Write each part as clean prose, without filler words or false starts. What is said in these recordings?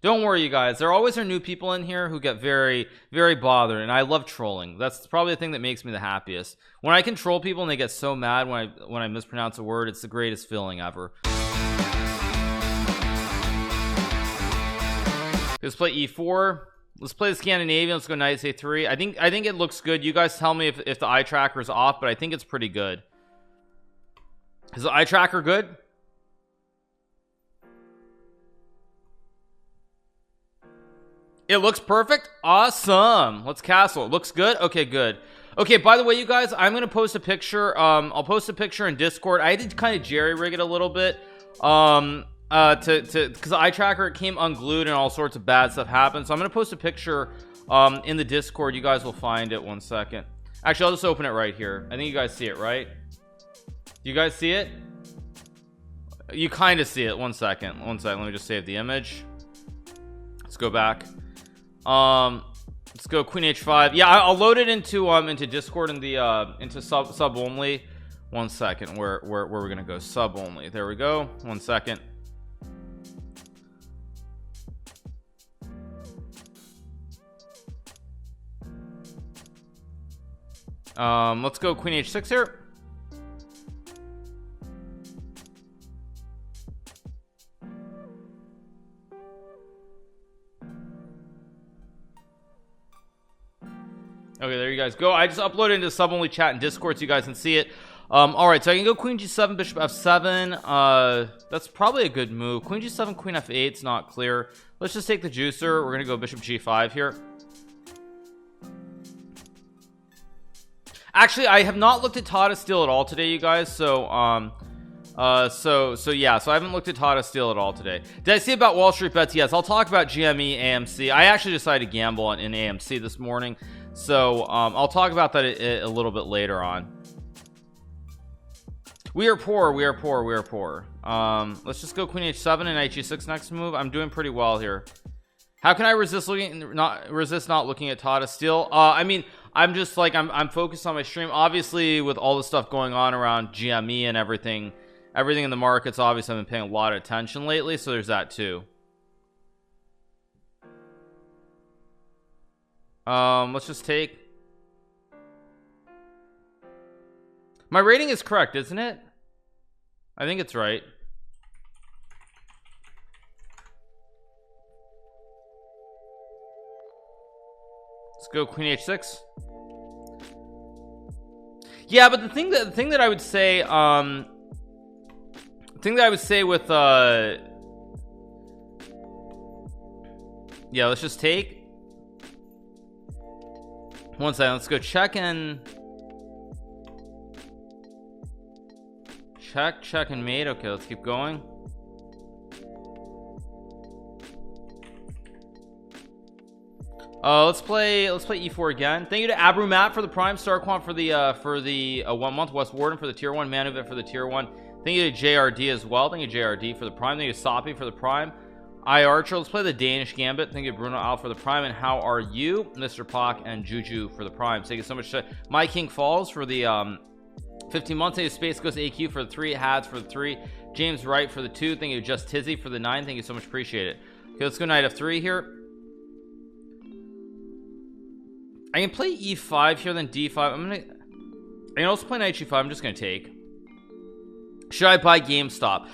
Don't worry, you guys. There always are new people in here who get very, very bothered, and I love trolling. That's probably the thing that makes me the happiest. When I can troll people and they get so mad when I mispronounce a word, it's the greatest feeling ever. Let's play E4. Let's play the Scandinavian. Let's go knight A3. I think it looks good. You guys tell me if the eye tracker is off, but I think it's pretty good. Is the eye tracker good? It looks perfect. Awesome. Let's castle. It looks good. Okay, good. Okay, by the way, you guys, I'm gonna post a picture. I'll post a picture in Discord. I did kind of jerry rig it a little bit. Because the eye tracker, it came unglued and all sorts of bad stuff happened. So I'm gonna post a picture in the Discord. You guys will find it. 1 second. Actually, I'll just open it right here. I think you guys see it, right? Do you guys see it? You kind of see it. 1 second. 1 second. Let me just save the image. Let's go back. Let's go queen h5. Yeah, I'll load it into Discord in the into sub only. 1 second. Where we're gonna go? Sub only. There we go. 1 second. Let's go queen h6 here. Okay, there you guys go. I just uploaded into sub only chat and Discord so you guys can see it. All right, so I can go queen g7, bishop f7. That's probably a good move. Queen g7, queen f8 is not clear. Let's just take the juicer. We're gonna go bishop g5 here. Actually, I have not looked at Tata Steel at all today, you guys. So yeah, so I haven't looked at Tata Steel at all today. Did I see about Wall Street bets? Yes, I'll talk about GME, AMC. I actually decided to gamble in AMC this morning, so I'll talk about that a little bit later on. We are poor. Let's just go queen h7 and knight g6 next move. I'm doing pretty well here. How can I resist not looking at Tata Steel? I mean, I'm just like I'm focused on my stream. Obviously, with all the stuff going on around GME and everything in the markets, obviously I've been paying a lot of attention lately, so there's that too. Let's just take. My rating is correct, isn't it? I think it's right. Let's go queen h6. Yeah, but the thing that I would say, with yeah, let's just take. 1 second. Let's go check and check and mate. Okay, let's keep going. Let's play e4 again. Thank you to Abru Matt for the prime, Starquant for the 1 month, West Warden for the tier 1, Manuvit for the tier 1. Thank you to JRD as well. Thank you to JRD for the prime. Thank you to Soppy for the prime. Archer. Let's play the Danish Gambit. Thank you to Bruno Al for the prime. And how are you, Mr. Pock and Juju for the prime? Thank you so much to My King Falls for the 15 months. Thank you to Space Ghost AQ for the 3, Hads for the 3, James Wright for the 2. Thank you to Just Tizzy for the 9. Thank you so much, appreciate it. Okay, let's go knight f3 here. I can play e5 here, then d5. I can also play knight g5. I'm just gonna take. Should I buy GameStop?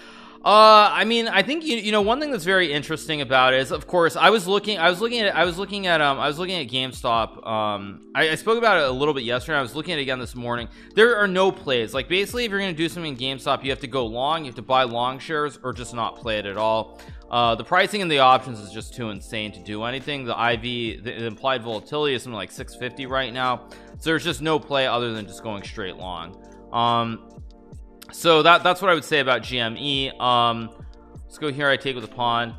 I mean, I think you know one thing that's very interesting about it is, of course, I was looking at GameStop. I spoke about it a little bit yesterday. I was looking at it again this morning. There are no plays. Like, basically, if you're gonna do something in GameStop, you have to go long, you have to buy long shares, or just not play it at all. The pricing and the options is just too insane to do anything. The the implied volatility is something like 650 right now, so there's just no play other than just going straight long. So that's what I would say about GME. Let's go here. I take with a pawn.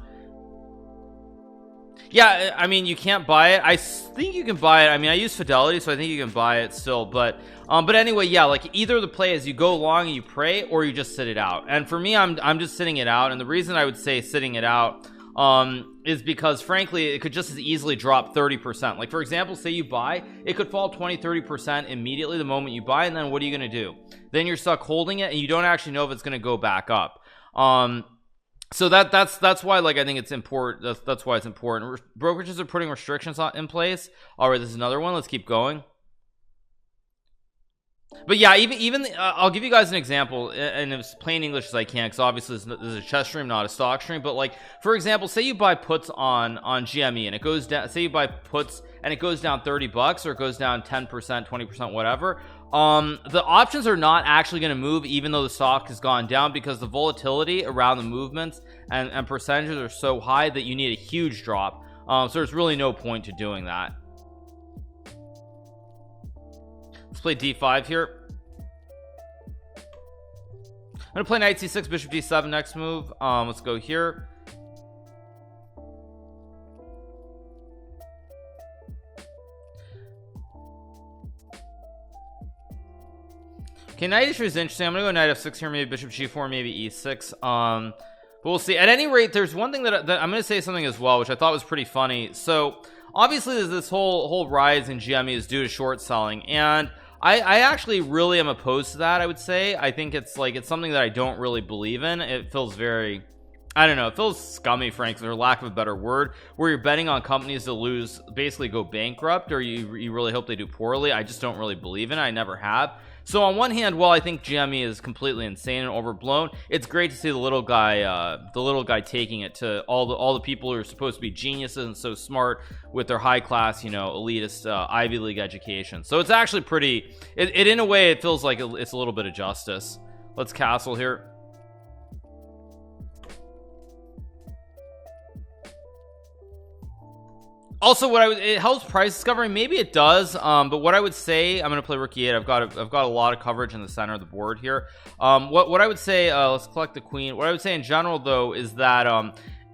Yeah, I mean, you can't buy it. I think you can buy it. I mean, I use Fidelity, so I think you can buy it still. But anyway, yeah, like either the play is you go long and you pray, or you just sit it out. And for me, I'm just sitting it out. And the reason I would say sitting it out is because, frankly, it could just as easily drop 30%. Like, for example, say you buy, it could fall 20-30% immediately the moment you buy, and then what are you going to do? Then you're stuck holding it, and you don't actually know if it's going to go back up. So that's why, like, I think it's important. That's why it's important. Brokerages are putting restrictions in place. All right, this is another one. Let's keep going. But yeah, even I'll give you guys an example, and as plain English as I can, because obviously this is a chess stream, not a stock stream. But like, for example, say you buy puts on GME and it goes down. Say you buy puts and it goes down $30, or it goes down 10%, 20%, whatever. The options are not actually going to move, even though the stock has gone down, because the volatility around the movements and percentages are so high that you need a huge drop. So there's really no point to doing that. Let's play d5 here. I'm gonna play knight c6, bishop d7 next move. Let's go here. Okay, knight h3 is interesting. I'm gonna go knight f6 here, maybe bishop g4, maybe e6. But we'll see. At any rate, there's one thing that I'm gonna say something as well, which I thought was pretty funny. So obviously there's this whole rise in GME is due to short selling, and I actually really am opposed to that. I would say I think it's something that I don't really believe in. It feels very, I don't know, it feels scummy, frankly, for lack of a better word, where you're betting on companies to lose, basically go bankrupt, or you really hope they do poorly. I just don't really believe in it. I never have. So on one hand, while I think GME is completely insane and overblown, it's great to see the little guy taking it to all the people who are supposed to be geniuses and so smart with their high class, you know, elitist Ivy League education. So it's actually pretty. It in a way, it feels like it's a little bit of justice. Let's castle here. Also, it helps price discovery. Maybe it does, but what I would say, I'm gonna play rook e8. I've got a lot of coverage in the center of the board here. What I would say, let's collect the queen. What I would say in general, though, is that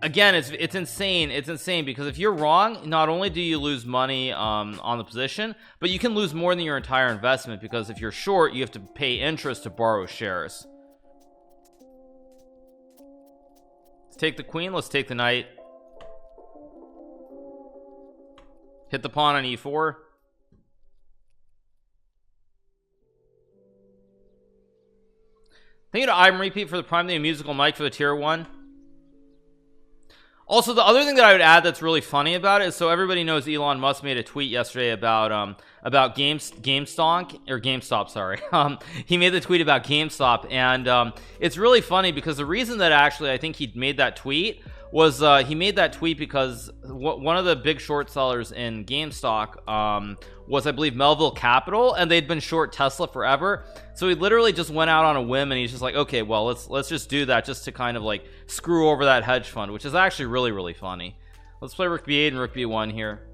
again, it's insane. It's insane because if you're wrong, not only do you lose money on the position, but you can lose more than your entire investment, because if you're short, you have to pay interest to borrow shares. Let's take the queen. Let's take the knight. Hit the pawn on e4. Thank you to I'm repeat for the Prime Day musical mic for the tier 1. Also, the other thing that I would add that's really funny about it is, so everybody knows Elon Musk made a tweet yesterday about GameStop, sorry. He made the tweet about GameStop, and it's really funny because the reason that actually I think he made that tweet was he made that tweet because one of the big short sellers in GameStop was, I believe, Melville Capital, and they'd been short Tesla forever. So he literally just went out on a whim, and he's just like, okay, well, let's just do that just to kind of like screw over that hedge fund, which is actually really, really funny. Let's play rook b8 and rook b1 here.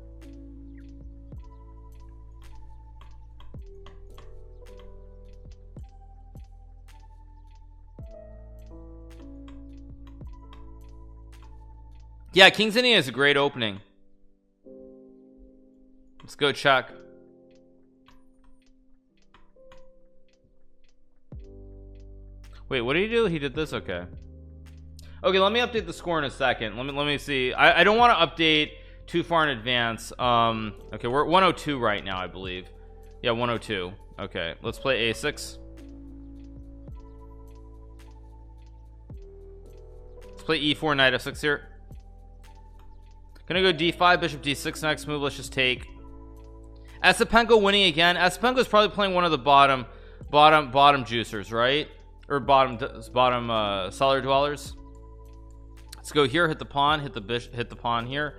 Yeah, King's Indian is a great opening. Let's go check. Wait, what did he do? He did this? Okay. Okay, let me update the score in a second. Let me see. I don't want to update too far in advance. Okay, we're at 102 right now, I believe. Yeah, 102. Okay, let's play a6. Let's play e4, knight f6 here. Gonna go d5, bishop d6 next move. Let's just take. Esipenko winning again. Esipenko is probably playing one of the bottom juicers, right? Or bottom cellar dwellers. Let's go here, hit the pawn, hit the pawn here.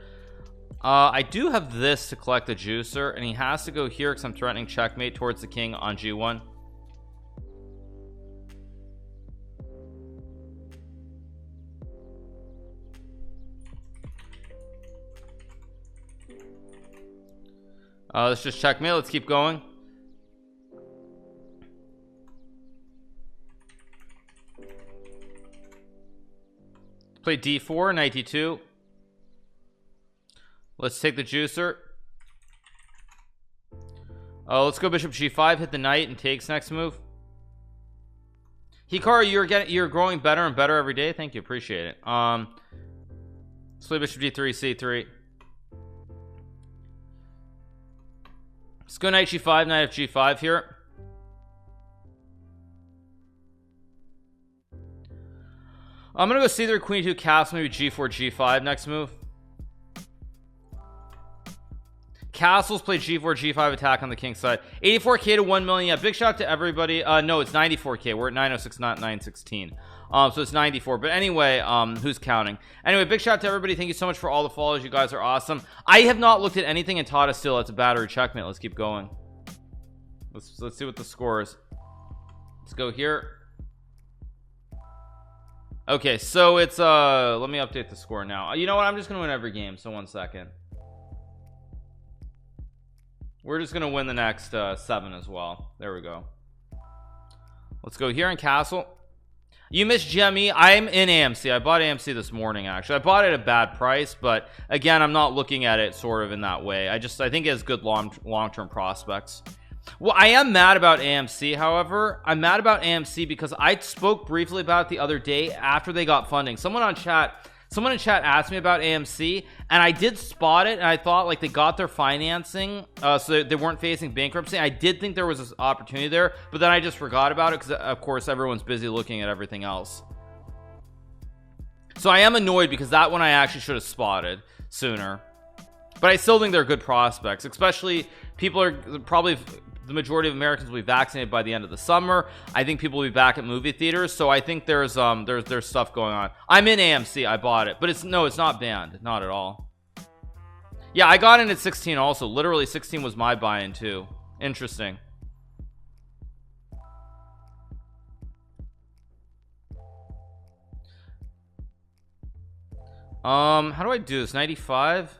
I do have this to collect the juicer, and he has to go here because I'm threatening checkmate towards the king on g1. Let's just checkmate. Let's keep going. Play d4, knight d2. Let's take the juicer. Let's go bishop g5, hit the knight, and takes next move. Hikaru, you're growing better and better every day. Thank you, appreciate it. Let's play bishop d3, c3. Let's go knight g5, knight f5 here. I'm gonna go c3 queen 2 castle, maybe g4 g5 next move. Castles play g4 g5 attack on the king side. 84k to 1 million. Yeah, big shout out to everybody. No, it's 94k. We're at 906, not 916. So it's 94. But anyway, who's counting? Anyway, big shout out to everybody. Thank you so much for all the follows. You guys are awesome. I have not looked at anything in Tata still. It's a battery checkmate. Let's keep going. Let's see what the score is. Let's go here. Okay, so it's let me update the score now. You know what? I'm just gonna win every game. So 1 second. We're just gonna win the next 7 as well. There we go. Let's go here in castle. You missed GME. I'm in AMC. I bought AMC this morning. Actually, I bought it at a bad price, but again, I'm not looking at it sort of in that way. I think it has good long-term prospects. Well, I am mad about AMC. However, I'm mad about AMC because I spoke briefly about it the other day after they got funding. Someone in chat asked me about AMC, and I did spot it, and I thought like they got their financing, so they weren't facing bankruptcy. I did think there was this opportunity there, but then I just forgot about it because of course everyone's busy looking at everything else. So I am annoyed because that one I actually should have spotted sooner, but I still think they're good prospects. Especially people are probably, the majority of Americans will be vaccinated by the end of the summer. I think people will be back at movie theaters, so I think there's stuff going on. I'm in AMC. I bought it, but it's not banned, not at all. Yeah, I got in at 16 also. Literally 16 was my buy-in too. Interesting. How do I do this? 95.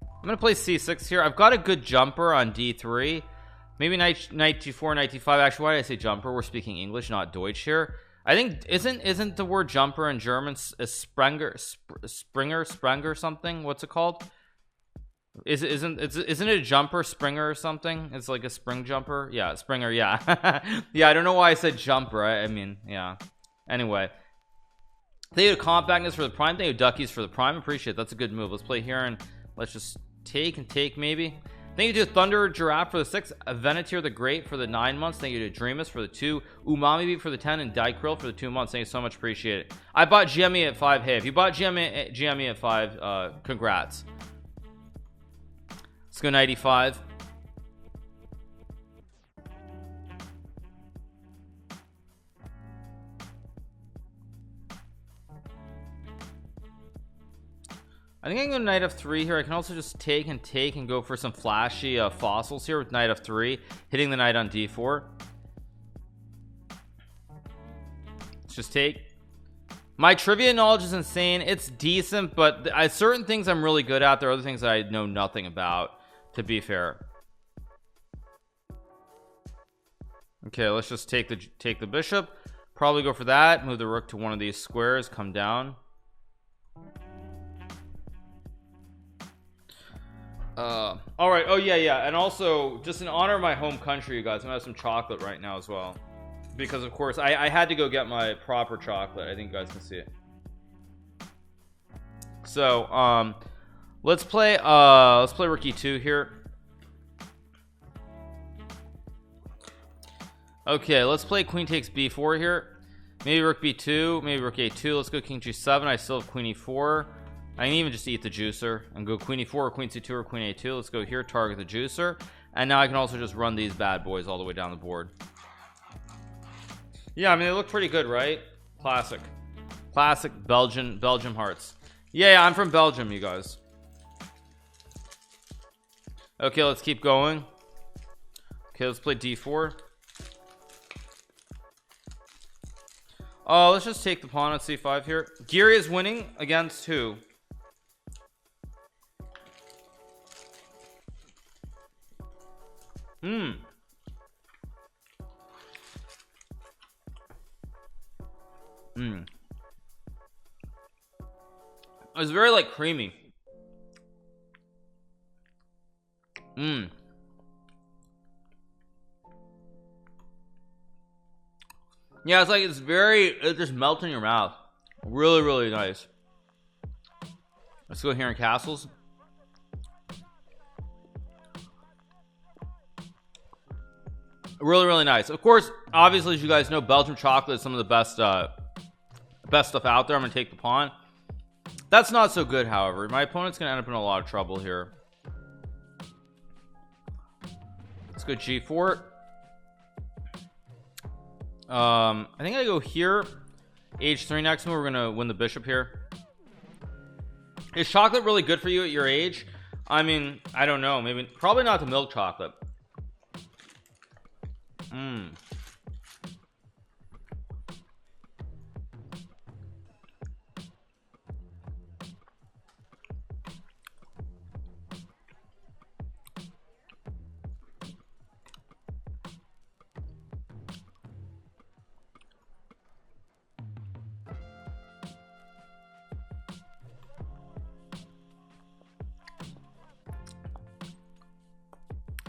I'm gonna play c6 here. I've got a good jumper on d3. Maybe knight g4, knight d5. Actually, why did I say jumper? We're speaking English, not Deutsch here. I think isn't the word jumper in German a springer something? What's it called? Isn't it a jumper, springer or something? It's like a spring jumper. Yeah, springer. Yeah. Yeah, I don't know why I said jumper. I mean, yeah. Anyway, thank you to compactness for the prime. Thank you to duckies for the prime. Appreciate it. That's a good move. Let's play here and let's just take maybe. Thank you to Thunder Giraffe for the 6, Veneteer the Great for the 9 months. Thank you to Dreamus for the 2, Umami Beat for the 10, and Dykrill for the 2 months. Thank you so much, appreciate it. I bought GME at 5. Hey, if you bought GME at 5, congrats. Let's go 95. I think I can go knight f3 here. I can also just take and go for some flashy fossils here with knight f3, hitting the knight on d4. Let's just take. My trivia knowledge is insane. It's decent, but certain things I'm really good at. There are other things that I know nothing about, to be fair. Okay, let's just take the bishop. Probably go for that. Move the rook to one of these squares. Come down. All right. Oh yeah. And also, just in honor of my home country, you guys, I'm gonna have some chocolate right now as well, because of course I had to go get my proper chocolate. I think you guys can see it. So let's play rook e2 here. Okay, let's play queen takes b4 here. Maybe rook b2, maybe rook a2. Let's go king g7. I still have queen e4. I can even just eat the juicer and go queen e4 or queen c2 or queen a2. Let's go here, target the juicer, and now I can also just run these bad boys all the way down the board. Yeah, I mean, they look pretty good, right? Classic Belgian hearts. Yeah, I'm from Belgium, you guys. Okay, let's keep going. Okay, let's play d4. Let's just take the pawn on c5 here. Geary is winning against who? It's very like creamy. Yeah, it just melts in your mouth. Really nice. Let's go here in castles. Really nice. Of course, obviously, as you guys know, Belgian chocolate is some of the best best stuff out there. I'm gonna take the pawn. That's not so good, however. My opponent's gonna end up in a lot of trouble here. Let's go g4. I think I go here. h3 next move. We're gonna win the bishop here. Is chocolate really good for you at your age? I mean, I don't know. Maybe, probably not the milk chocolate.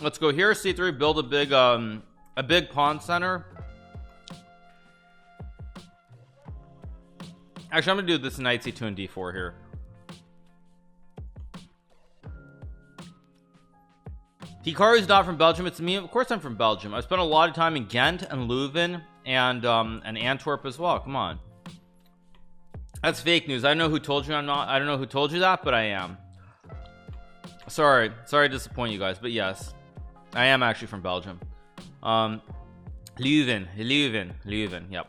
Let's go here, c3, build a big pawn center. Actually, I'm gonna do this knight c2 and d4 here. Hikaru's not from Belgium. It's me. Of course I'm from Belgium. I spent a lot of time in Ghent and Leuven and Antwerp as well. Come on. That's fake news. I don't know who told you I'm not. I don't know who told you that, but I am. Sorry to disappoint you guys, but yes, I am actually from Belgium. Leuven. Yep.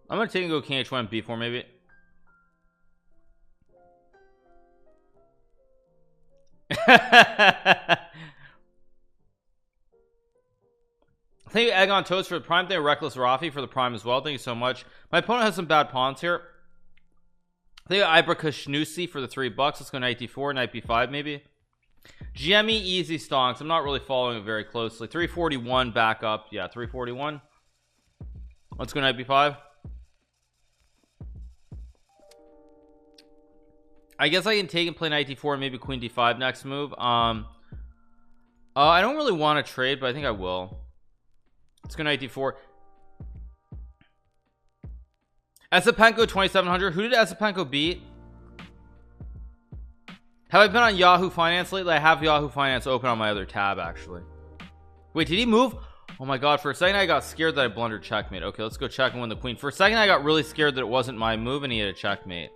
I'm gonna take and go king h1 b4 maybe. Thank you, Egg on Toast, for the prime. Thank you, Reckless Rafi, for the prime as well. Thank you so much. My opponent has some bad pawns here. Thank you, Ibrakashnusi, for the $3. Let's go knight d4, knight b5 maybe. GME easy stonks. I'm not really following it very closely. 341 back up. Yeah, 341. Let's go knight b5. I guess I can take and play knight d4, maybe queen d5 next move. I don't really want to trade, but I think I will. Let's go knight d4. Esipenko 2700. Who did Esipenko beat? Have I been on Yahoo Finance lately? I have Yahoo Finance open on my other tab, actually. Wait, did he move? Oh my god, for a second I got scared that I blundered checkmate. Okay, let's go check and win the queen. For a second I got really scared that it wasn't my move and he had a checkmate.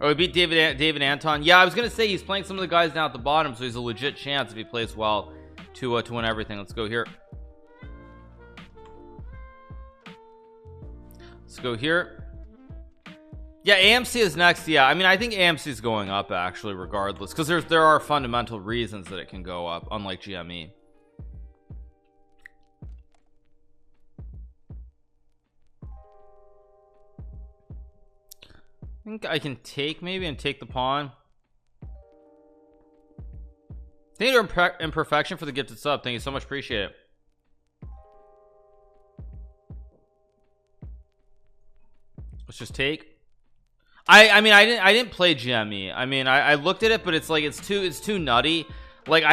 Oh, he beat David Anton. Yeah, I was gonna say he's playing some of the guys down at the bottom, so he's a legit chance if he plays well to win everything. Let's go here. Let's go here. Yeah, AMC is next. Yeah, I mean, I think AMC is going up actually, regardless, because there are fundamental reasons that it can go up, unlike GME. I think I can take maybe and take the pawn. Thank you to Imperfection for the gifted sub. Thank you so much, appreciate it. Let's just take. I mean I didn't play GME. I mean I looked at it, but it's like it's too nutty. Like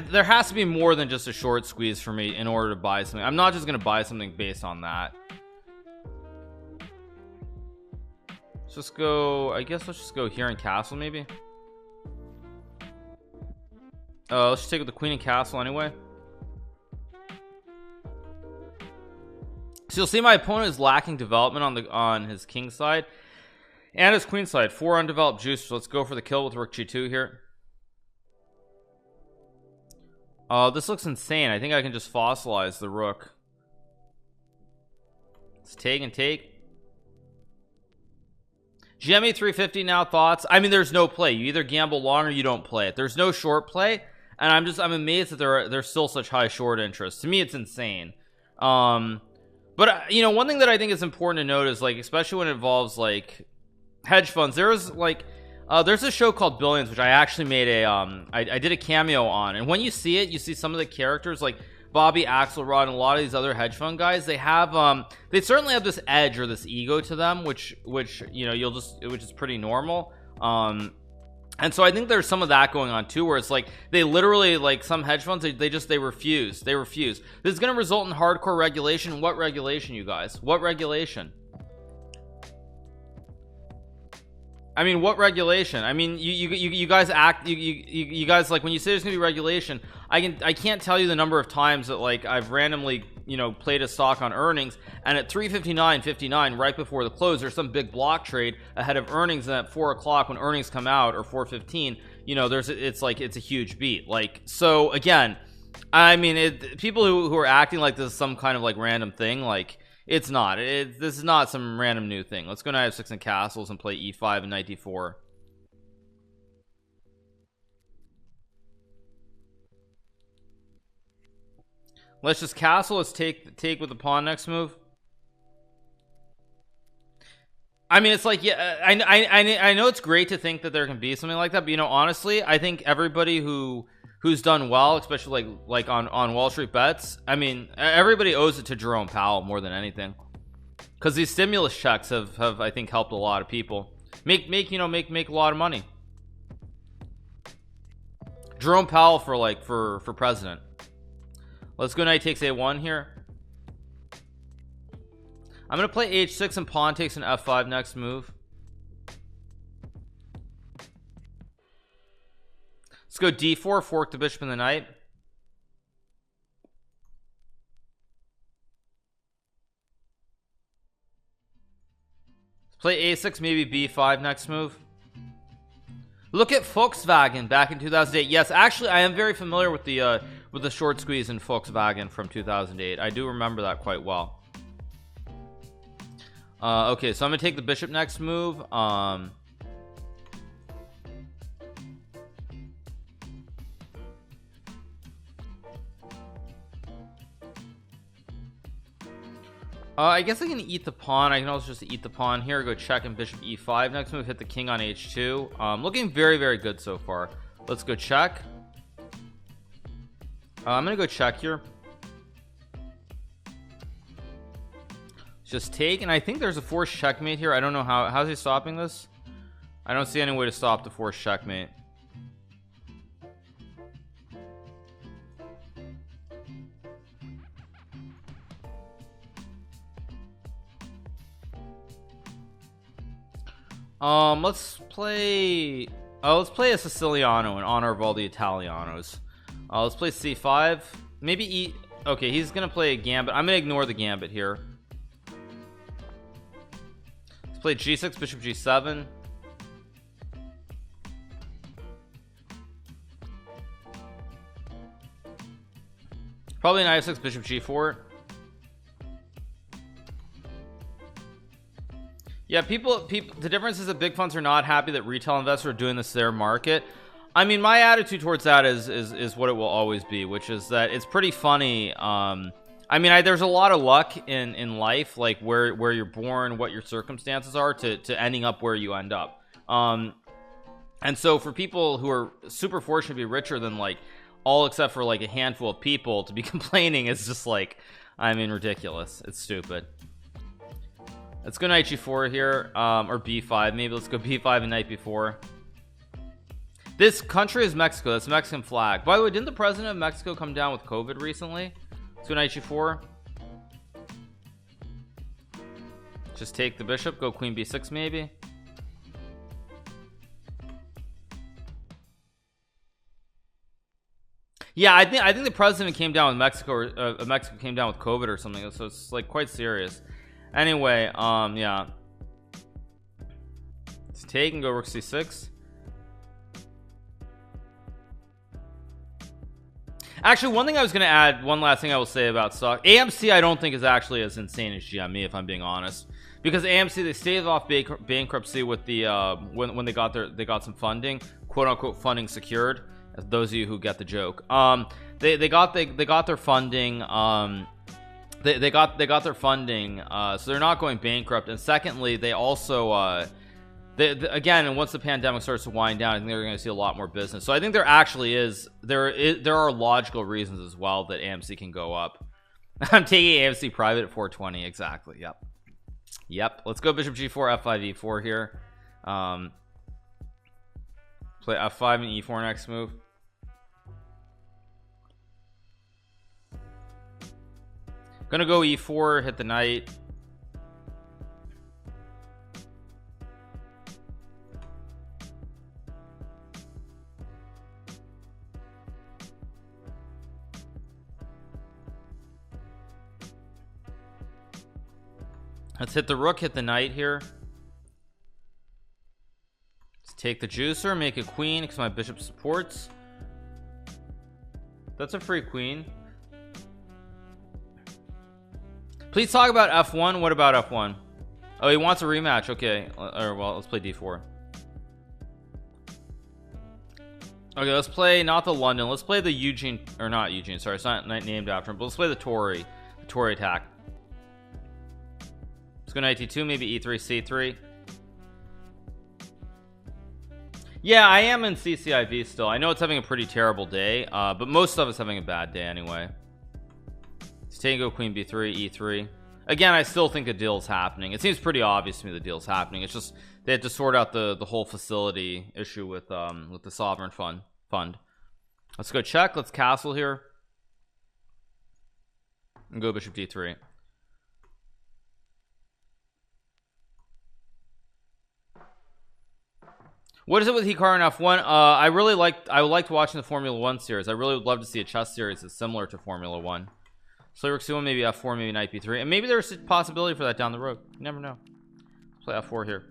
there has to be more than just a short squeeze for me in order to buy something. I'm not just gonna buy something based on that. Let's just go, I guess let's just go here and castle maybe. Let's just take with the queen and castle anyway. So you'll see my opponent is lacking development on his king side and his queen side. 4 undeveloped juice. So let's go for the kill with rook g2 here. This looks insane. I think I can just fossilize the rook. Let's take and take. GME 350 now. Thoughts? I mean, there's no play. You either gamble long or you don't play it. There's no short play, and I'm amazed that there's still such high short interest. To me, it's insane. But you know, one thing that I think is important to note is, like, especially when it involves like hedge funds, there's a show called Billions, which I actually made I did a cameo on, and when you see it, you see some of the characters like Bobby Axelrod and a lot of these other hedge fund guys. They have they certainly have this edge or this ego to them, which you know, which is pretty normal. And so I think there's some of that going on too, where it's like they literally, like some hedge funds, they refuse. This is going to result in hardcore regulation. What regulation, you guys? What regulation? I mean, what regulation? I mean, you guys act, you guys, like, when you say there's gonna be regulation, I can't tell you the number of times that, like, I've randomly you know, played a stock on earnings, and at 3:59:59 right before the close, there's some big block trade ahead of earnings, and at 4 o'clock when earnings come out, or 4:15, you know, it's like it's a huge beat. Like, so again, I mean, people who are acting like this is some kind of like random thing, like, it's not. This is not some random new thing. Let's go knight f6 and castles and play e5 and knight d4. Let's just castle. Let's take with the pawn next move. I mean, it's like, yeah, I know it's great to think that there can be something like that, but you know, honestly, I think everybody who's done well, especially like on Wall Street Bets, I mean, everybody owes it to Jerome Powell more than anything, because these stimulus checks have I think helped a lot of people make a lot of money. Jerome Powell for president. Let's go knight takes a1 here. I'm gonna play h6 and pawn takes an f5 next move. Let's go d4, fork the bishop and the knight. Let's play a6, maybe b5 next move. Look at Volkswagen back in 2008. Yes, actually, I am very familiar with the short squeeze in Volkswagen from 2008. I do remember that quite well. Okay, so I'm gonna take the bishop next move. I guess I can eat the pawn. I can also just eat the pawn here. Go check and bishop e5 next move. Hit the king on h2. Looking very, very good so far. Let's go check. I'm gonna go check here. Just take, and I think there's a forced checkmate here. I don't know how's he stopping this. I don't see any way to stop the forced checkmate. Let's play a Siciliano in honor of all the Italianos. Let's play c5, maybe okay, he's gonna play a gambit. I'm gonna ignore the gambit here. Let's play g6, bishop g7. Probably knight f6, bishop g4. Yeah, people, the difference is that big funds are not happy that retail investors are doing this to their market. I mean, my attitude towards that is what it will always be, which is that it's pretty funny. I mean, there's a lot of luck in life, like where you're born, what your circumstances are to ending up where you end up. And so for people who are super fortunate to be richer than like all except for like a handful of people, to be complaining is just like, I mean, ridiculous. It's stupid. Let's go knight g4 here, or b5 maybe. Let's go b5 and knight b4. This country is Mexico. That's a Mexican flag. By the way, didn't the president of Mexico come down with COVID recently? Let's go knight g4. Just take the bishop. Go queen b6 maybe. Yeah, I think the president came down with Mexico, or Mexico came down with COVID or something. So it's like quite serious. Anyway, yeah. Let's take and go rook c6. Actually, one thing I was going to add, one last thing I will say about stock. AMC I don't think is actually as insane as GME, if I'm being honest, because AMC, they staved off bankruptcy with the when they got some funding, quote unquote funding secured. As those of you who get the joke, they got their funding. They got their funding, so they're not going bankrupt. And secondly, they also again, and once the pandemic starts to wind down, I think they're going to see a lot more business. So I think there are logical reasons as well that AMC can go up. I'm taking AMC private at 420. Exactly. Yep. Let's go bishop g4, f5, e4 here. Play f5 and e4 next move. Gonna go e4, hit the knight. Let's hit the rook, hit the knight here. Let's take the juicer, make a queen because my bishop supports. That's a free queen. Please talk about f1. What about f1? Oh, he wants a rematch. Okay, or well, let's play d4. Okay, let's play not the London. Let's play the Eugene, or not Eugene. Sorry, it's not named after him. But let's play the Tory attack. Let's go knight d2, maybe e3, c3. Yeah, I am in CCIV still. I know it's having a pretty terrible day, but most of us having a bad day anyway. It's tango queen b3, e3. Again, I still think a deal's happening. It seems pretty obvious to me the deal's happening. It's just they had to sort out the whole facility issue with the sovereign fund. Let's go check. Let's castle here and go bishop d3. What is it with Hikaru and f1? I liked watching the Formula 1 series. I really would love to see a chess series that's similar to Formula 1. So rook c1, maybe f4, maybe knight b3, and maybe there's a possibility for that down the road. You never know. Let's play f4 here.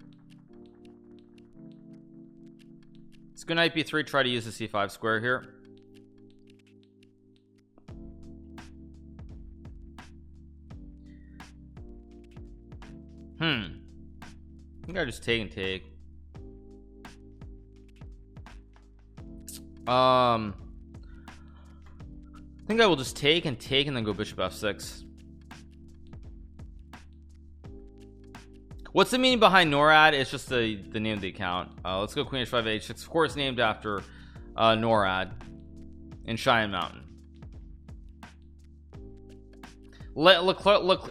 Let's go knight b3. Try to use the c5 square here. I think I just take and take. I think I will just take and then go bishop f6. What's the meaning behind NORAD? It's just the name of the account. Let's go queen h5 h6. Of course, named after NORAD in Cheyenne Mountain.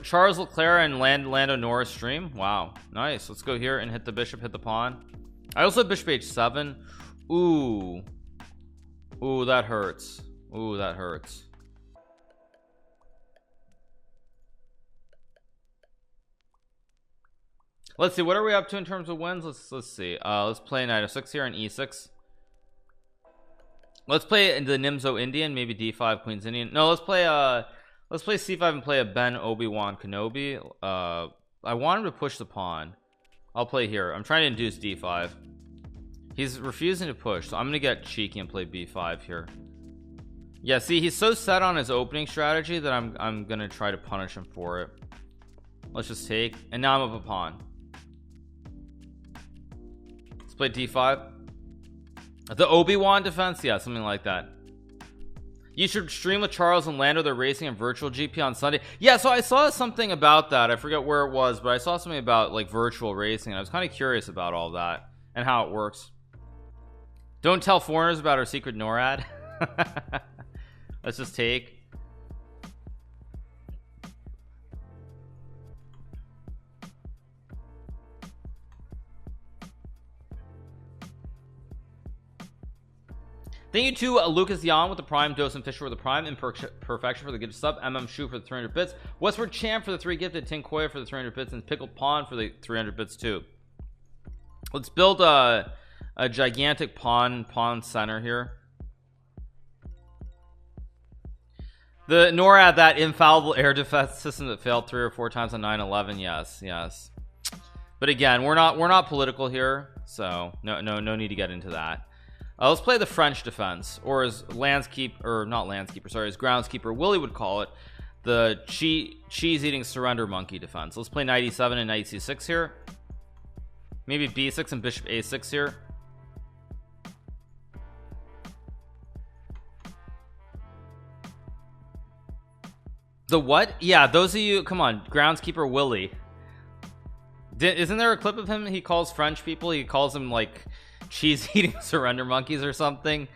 Charles Leclerc and Lando Norris stream. Wow, nice. Let's go here and hit the bishop, hit the pawn. I also have bishop h7. Ooh, that hurts. Ooh, that hurts. Let's see, what are we up to in terms of wins? Let's see. Let's play knight f6 here and e6. Let's play the Nimzo Indian, maybe d5 queen's Indian. No, let's play c5 and play a Ben Obi-Wan Kenobi. I want him to push the pawn. I'll play here. I'm trying to induce d5. He's refusing to push, so I'm gonna get cheeky and play b5 here. Yeah, see, he's so set on his opening strategy that I'm gonna try to punish him for it. Let's just take, and now I'm up a pawn. Let's play d5. The Obi-Wan defense, yeah, something like that. You should stream with Charles and Lando. They're racing in virtual GP on Sunday. Yeah, so I saw something about that. I forget where it was, but I saw something about like virtual racing, and I was kind of curious about all that and how it works. Don't tell foreigners about our secret NORAD. Let's just take. Thank you to Lucas Yan with the prime, Dose and Fisher with the prime, Imperfection for the gifted sub, Shu for the 300 bits, Westward Champ for the 3 gifted, Tinkoya for the 300 bits, and Pickled Pawn for the 300 bits too. Let's build a gigantic pawn center here. The NORAD, that infallible air defense system that failed 3 or 4 times on 9/11. Yes. But again, we're not political here, so no need to get into that. Let's play the French defense, or as groundskeeper Willie would call it, the cheese-eating surrender monkey defense. Let's play knight e7 and knight c6 here. Maybe b6 and bishop a6 here. The what? Yeah, those of you, come on, groundskeeper Willie. Isn't there a clip of him? He calls French people, he calls them like cheese-eating surrender monkeys or something.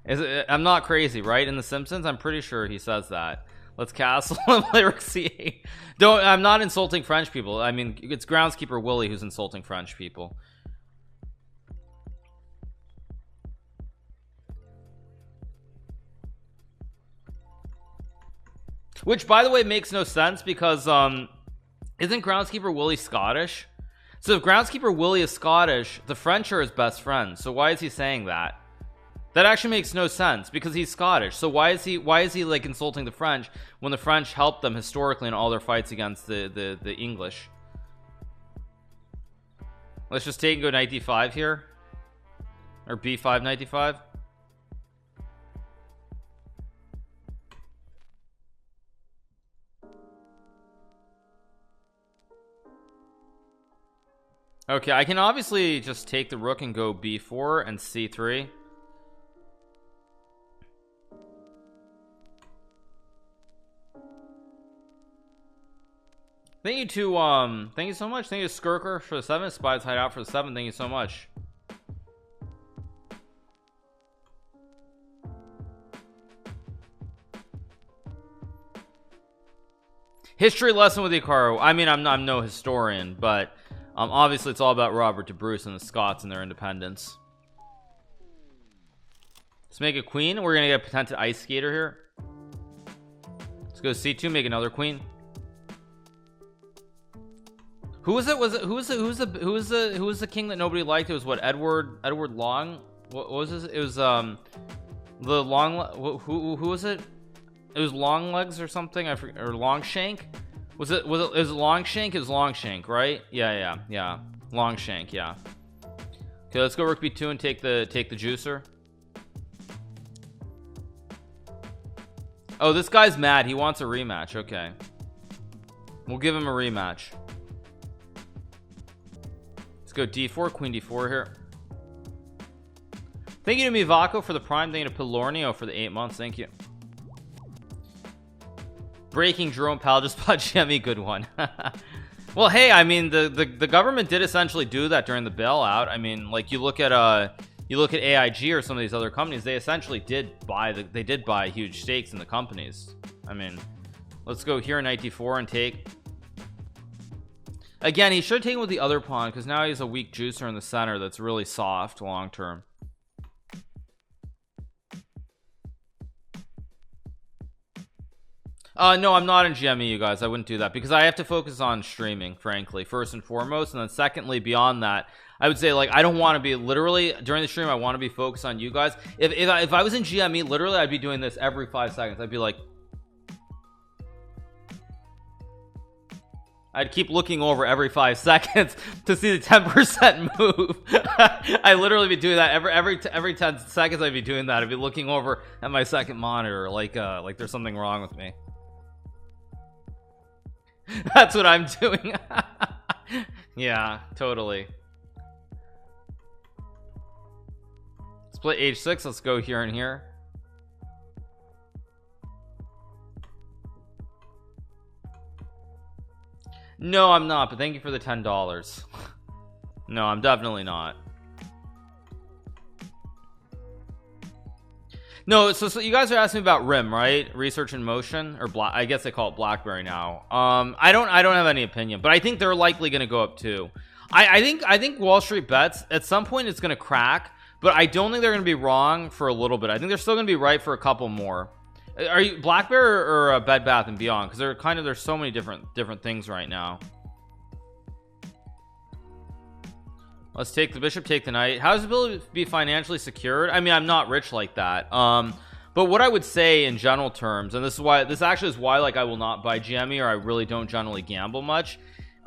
I'm not crazy, right? In The Simpsons, I'm pretty sure he says that. Let's castle and play rook c8. I'm not insulting French people. I mean, it's groundskeeper Willie who's insulting French people. Which, by the way, makes no sense because isn't groundskeeper Willie Scottish? So if groundskeeper Willie is Scottish, the French are his best friends. So why is he saying that? That actually makes no sense because he's Scottish. So why is he insulting the French when the French helped them historically in all their fights against the English? Let's just take and go knight d5 here, or b5 knight d5. Okay, I can obviously just take the rook and go b4 and c3. Thank you to thank you so much. Thank you to Skirker for the 7, Spies Hideout for the 7. Thank you so much. History lesson with Hikaru. I mean, I'm no historian, but obviously it's all about Robert de Bruce and the Scots and their independence. Let's make a queen. We're gonna get a potential ice skater here. Let's go c2, make another queen. Who was it? Who was the king that nobody liked? It was what, Edward Long? What was this? It was the long, who was it? It was Long Legs or something. I forget, or Longshank. It was Longshank? It was Longshank, right? Yeah. Longshank, yeah. Okay, let's go rook b2 and take the juicer. Oh, this guy's mad. He wants a rematch. Okay, we'll give him a rematch. Let's go d4, queen d4 here. Thank you to Mivako for the prime. Thank you to Pilornio for the 8 months. Thank you. Breaking Jerome Powell just bought GME. Good one. Well, hey, I mean, the government did essentially do that during the bailout. I mean, like, you look at AIG or some of these other companies, they essentially did buy huge stakes in the companies. I mean, let's go here knight d4 and take. Again, he should have taken with the other pawn, because now he has a weak juicer in the center that's really soft long term. No, I'm not in GME, you guys. I wouldn't do that because I have to focus on streaming, frankly, first and foremost. And then secondly, beyond that, I would say, like, I don't want to be literally during the stream. I want to be focused on you guys. If I was in GME, literally, I'd be doing this every 5 seconds. I'd be like, I'd keep looking over every 5 seconds to see the 10% move. I literally be doing that every 10 seconds. I'd be doing that. I'd be looking over at my second monitor, like there's something wrong with me. That's what I'm doing. Yeah, totally. Let's play h6. Let's go here and here. No, I'm not, but thank you for the $10. No, I'm definitely not. No, so you guys are asking about RIM, right? Research in Motion, or I guess they call it Blackberry now. I don't have any opinion, but I think they're likely going to go up too. I think Wall Street Bets at some point it's going to crack, but I don't think they're going to be wrong for a little bit. I think they're still going to be right for a couple more. Are you Blackberry or Bed Bath and Beyond? Because there's so many different things right now. Let's take the bishop, take the knight. How does the ability be financially secured? I mean, I'm not rich like that. But what I would say in general terms, and this actually is why, like, I will not buy GME, or I really don't generally gamble much,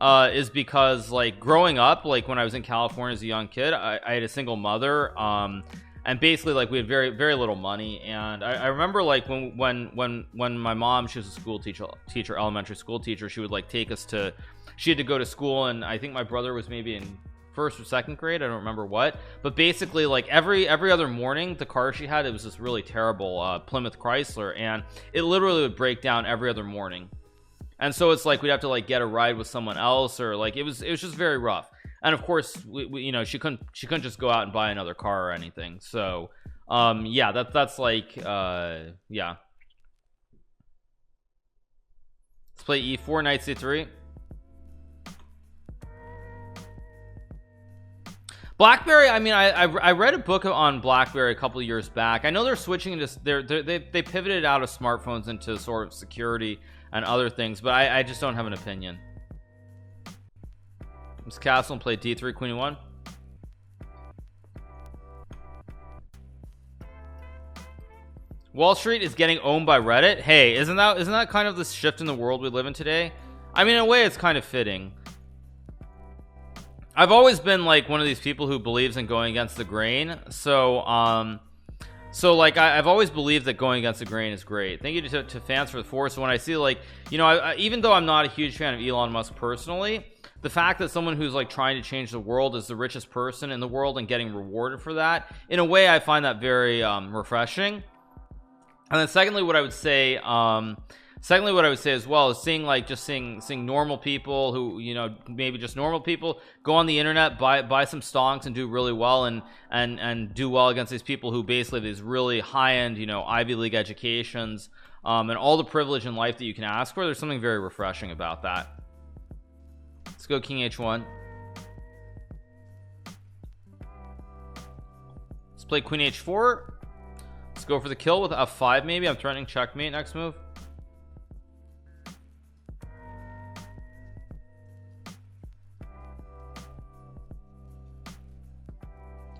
is because, like, growing up, like when I was in California as a young kid, I had a single mother, and basically, like, we had very, very little money. And I remember, like, when my mom, she was a school teacher, elementary school teacher, she would, like, take us to, she had to go to school, and I think my brother was maybe in first or second grade, I don't remember what, but basically, like, every other morning, the car she had, it was this really terrible Plymouth Chrysler, and it literally would break down every other morning. And so it's like we'd have to, like, get a ride with someone else, or, like, it was just very rough. And of course, we you know, she couldn't just go out and buy another car or anything. So yeah, that's like yeah. Let's play e4, knight c3. Blackberry, I mean, I read a book on Blackberry a couple of years back. I know they're switching into they pivoted out of smartphones into sort of security and other things, but I just don't have an opinion. Let's castle and play d3, queen e1. Wall Street is getting owned by Reddit. Hey, isn't that kind of the shift in the world we live in today? I mean, in a way, it's kind of fitting. I've always been like one of these people who believes in going against the grain. So like I've always believed that going against the grain is great. Thank you to fans for the force. So when I see like, you know, even though I'm not a huge fan of Elon Musk personally, the fact that someone who's like trying to change the world is the richest person in the world and getting rewarded for that, in a way I find that very refreshing. And then secondly, what I would say as well is seeing normal people who, you know, maybe just normal people go on the internet, buy some stonks and do really well, and do well against these people who basically have these really high-end, you know, Ivy League educations, and all the privilege in life that you can ask for. There's something very refreshing about that. Let's go King H1. Let's play Queen H4. Let's go for the kill with F5 maybe. I'm threatening checkmate next move.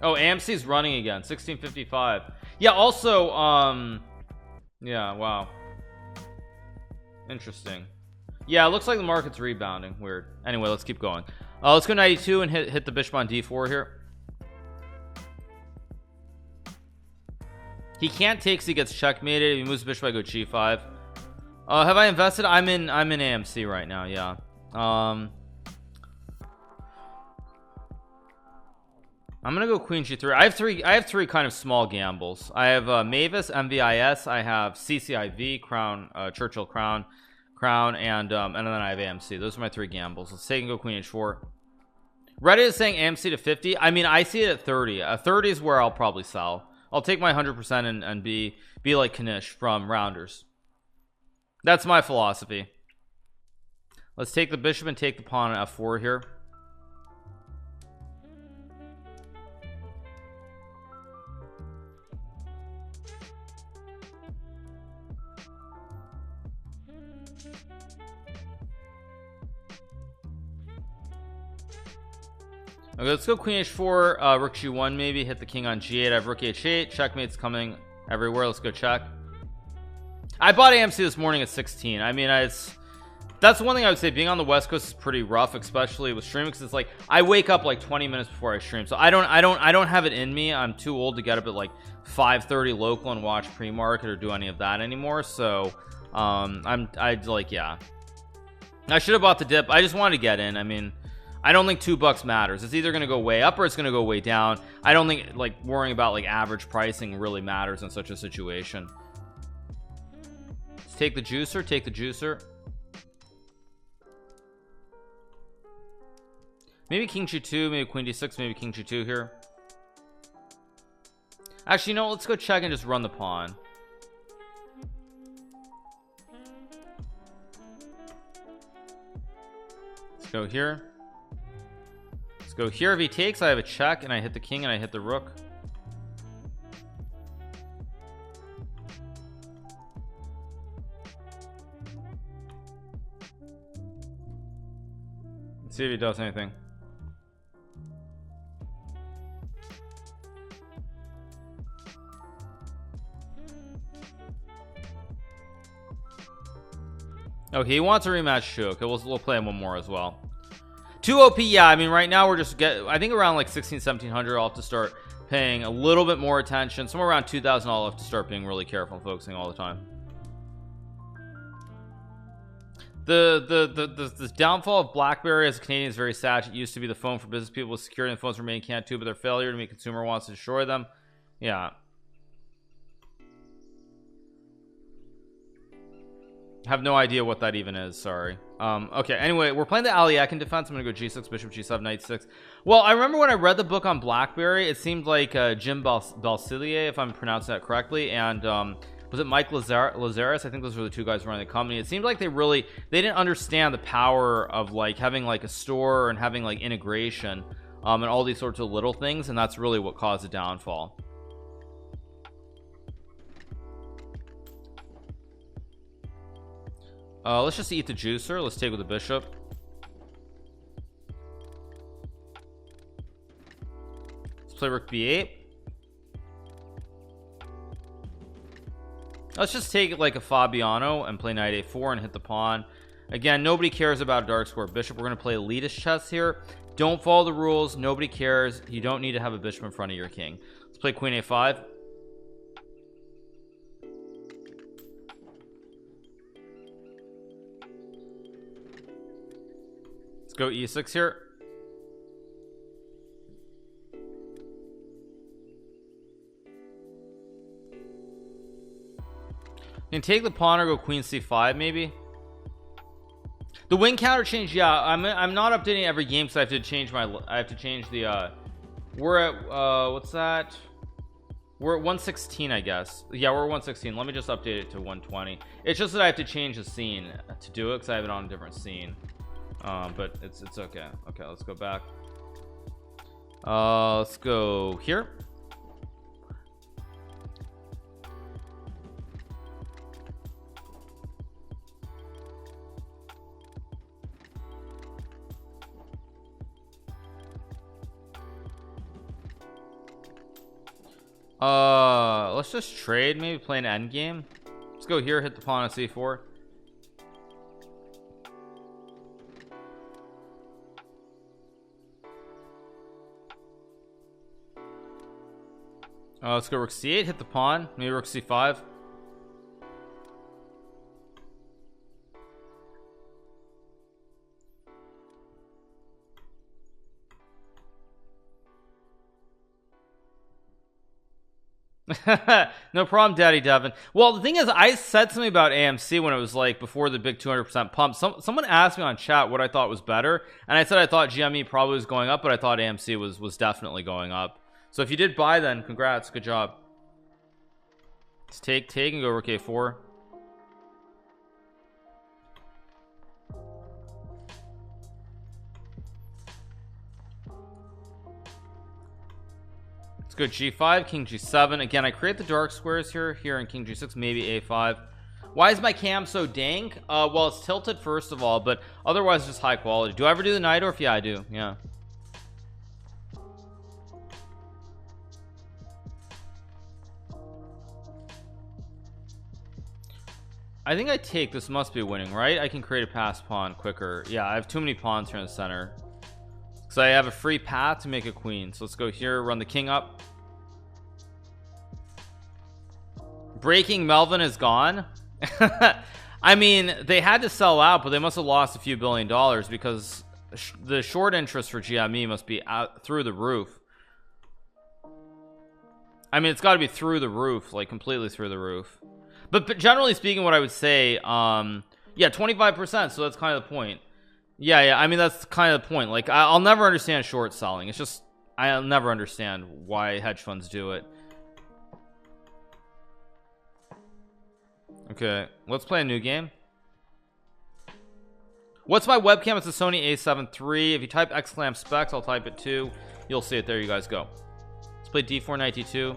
Oh, AMC's running again. 1655. Yeah, also yeah, wow. Interesting. Yeah, it looks like the market's rebounding. Weird. Anyway, let's keep going. Let's go 92 and hit the bishop on D4 here. He can't take, so he gets checkmated. If he moves the bishop, I go G5. Have I invested? I'm in AMC right now. Yeah. I'm gonna go Queen G3. I have three kind of small gambles. I have Mavis, MVIS. I have CCIV, Crown, Churchill Crown, and then I have AMC. Those are my three gambles. Let's take and go Queen H4. Reddit is saying AMC to 50. I mean, I see it at 30. 30 is where I'll probably sell. I'll take my 100% and be like Kanish from Rounders. That's my philosophy. Let's take the bishop and take the pawn at F4 here. Okay, let's go Queen H4, Rook G1 maybe, hit the king on G8. I have Rook H8, checkmate's coming everywhere. Let's go check. I bought AMC this morning at 16. I mean, that's one thing I would say. Being on the West Coast is pretty rough, especially with streaming, because it's like I wake up like 20 minutes before I stream, so I don't have it in me. I'm too old to get up at like 5:30 local and watch pre-market or do any of that anymore. So I'd like, yeah, I should have bought the dip. I just wanted to get in. I mean, I don't think $2 matters. It's either going to go way up or it's going to go way down. I don't think like worrying about like average pricing really matters in such a situation. Let's take the juicer. Take the juicer. Maybe King G2, maybe Queen D6, maybe King G2 here. Actually, no, let's go check and just run the pawn. Let's go here. Let's go here. If he takes, I have a check and I hit the king and I hit the rook. Let's see if he does anything. Okay, he wants a rematch too. Okay, we'll play him one more as well. 2 OP, yeah. I mean, right now we're just I think around like 1700. I'll have to start paying a little bit more attention. Somewhere around 2000, I'll have to start being really careful and focusing all the time. The downfall of Blackberry as a Canadian is very sad. It used to be the phone for business people with security, and phones remain can't too, but their failure to meet consumer wants to destroy them. Yeah. Have no idea what that even is. Sorry. Okay, anyway, we're playing the Aliakin defense. I'm gonna go G6, bishop G7, knight 6. Well, I remember when I read the book on Blackberry, it seemed like Jim Balsillier, if I'm pronouncing that correctly, and was it Mike Lazaris? I think those were the two guys running the company. It seemed like they didn't understand the power of like having like a store and having like integration, and all these sorts of little things, and that's really what caused the downfall. Let's just eat the juicer. Let's take with the bishop. Let's play rook b8. Let's just take it like a Fabiano and play knight a4 and hit the pawn. Again, nobody cares about a dark square bishop. We're going to play elitist chess here. Don't follow the rules. Nobody cares. You don't need to have a bishop in front of your king. Let's play queen a5. Let's go e6 here. You can take the pawn or go queen c5 maybe. The win counter change, yeah. I'm not updating every game because I have to change the we're at what's that? We're at 116, I guess. Yeah, we're at 116. Let me just update it to 120. It's just that I have to change the scene to do it because I have it on a different scene. But it's okay. Okay, let's go back. Let's go here. Let's just trade, maybe play an end game. Let's go here, hit the pawn on c4. Let's go rook c8, hit the pawn, maybe rook c5. No problem, Daddy Devin. Well, the thing is, I said something about AMC when it was like before the big 200% pump. Someone asked me on chat what I thought was better, and I said I thought GME probably was going up, but I thought AMC was definitely going up. So if you did buy, then congrats, good job. Let's take and go rook a4. Let's go g5, king g7. Again, I create the dark squares here in king g6, maybe a5. Why is my cam so dank? Well, it's tilted first of all, but otherwise just high quality. Do I ever do the night orf? Yeah, I do. Yeah. I think I take. This must be winning, right? I can create a pass pawn quicker. Yeah, I have too many pawns here in the center. So I have a free path to make a queen. So let's go here, run the king up. Breaking Melvin is gone. I mean, they had to sell out, but they must have lost a few $1 billion because the short interest for GME must be out through the roof. I mean, it's got to be through the roof, like completely through the roof. But generally speaking, what I would say, yeah, 25%. So that's kind of the point. Yeah, I mean, that's kind of the point. Like, I'll never understand short selling. It's just, I'll never understand why hedge funds do it. Okay, let's play a new game. What's my webcam? It's a Sony a7 III. If you type exclam specs, I'll type it too. You'll see it. There you guys go. Let's play d492.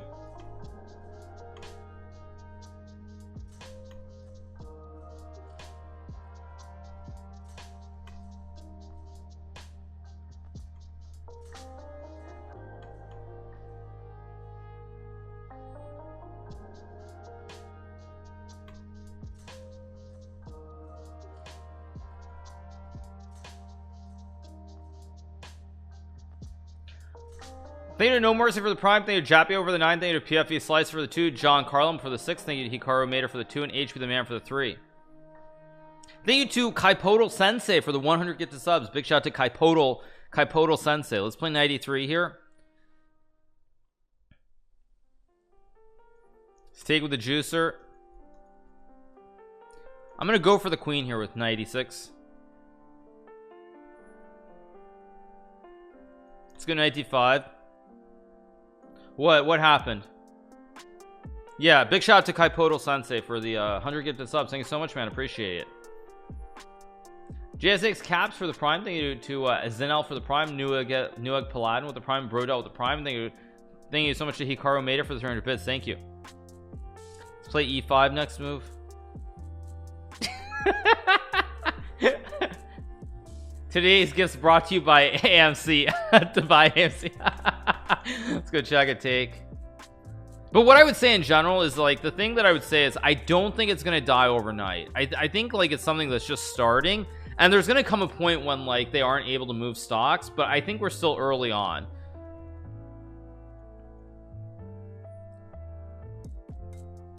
Thank you to No Mercy for the prime. Thank you to Jappy over the 9. Thank you to PFE Slice for the 2. John Carlin for the 6. Thank you to Hikaru Mater for the 2. And HP the Man for the 3. Thank you to Kaipodal Sensei for the 100 gifted subs. Big shout out to Kaipodal Sensei. Let's play 93 here. Let's take with the juicer. I'm gonna go for the queen here with 96. Let's go 95. What happened? Yeah, big shout out to Kaipodal Sensei for the 100 gifted subs. Thank you so much, man. Appreciate it. JSX Caps for the prime. Thank you to Zinel for the prime. Newegg Paladin with the prime. Brodell with the prime. Thank you so much to Hikaru Mater for the 300 bits. Thank you. Let's play E5 next move. Today's gifts brought to you by AMC. To buy AMC. Let's go check a take. But what I would say in general is, like, the thing that I would say is I don't think it's gonna die overnight. I think like it's something that's just starting, And there's gonna come a point when like they aren't able to move stocks, but I think we're still early on.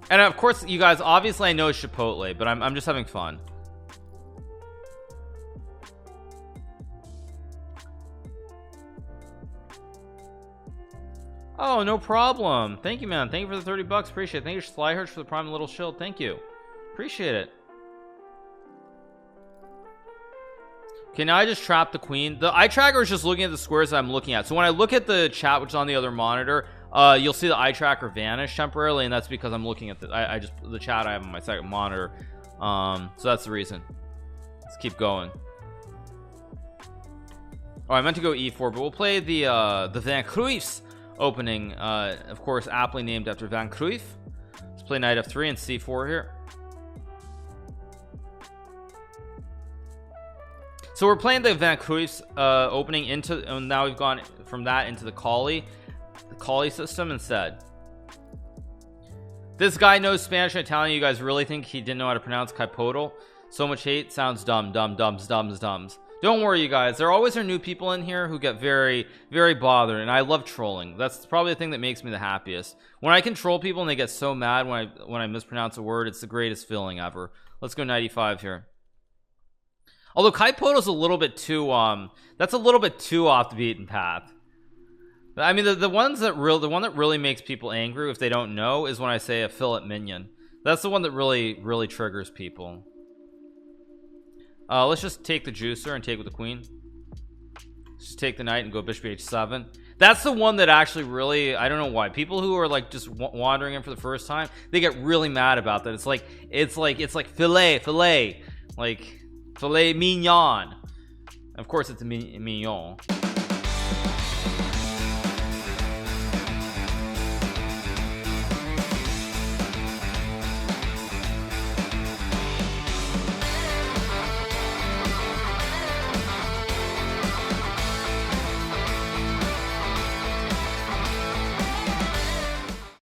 And of course, you guys, obviously I know it's Chipotle, but I'm just having fun. Oh, no problem. Thank you, man. Thank you for the 30 bucks. Appreciate it. Thank you, Slyherch, for the prime little shield. Thank you. Appreciate it. Okay, now I just trapped the queen. The eye tracker is just looking at the squares that I'm looking at. So when I look at the chat, which is on the other monitor, you'll see the eye tracker vanish temporarily, and that's because I'm looking at the chat I have on my second monitor. So that's the reason. Let's keep going. Oh, I meant to go e4, but we'll play the Van Cruyff's opening, of course aptly named after Van Cruyff. Let's play knight f3 and c4 here. So we're playing the Van Cruyff's opening into, and now we've gone from that into the Kali system instead. This guy knows Spanish and Italian. You guys really think he didn't know how to pronounce Caipotl? So much hate sounds dumb. Don't worry, you guys, there always are new people in here who get very bothered, and I love trolling. That's probably the thing that makes me the happiest. When I can troll people and they get so mad when I mispronounce a word, it's the greatest feeling ever. Let's go 95 here. Although Caipotl is a little bit too that's a little bit too off the beaten path. I mean, the one that really makes people angry if they don't know is when I say a fillet mignon. That's the one that really triggers people. Let's just take the juicer and take with the queen. Just take the knight and go bishop h7. That's the one that actually really, I don't know why people who are like just wandering in for the first time, they get really mad about that. It's like filet, like filet mignon. Of course it's a mignon.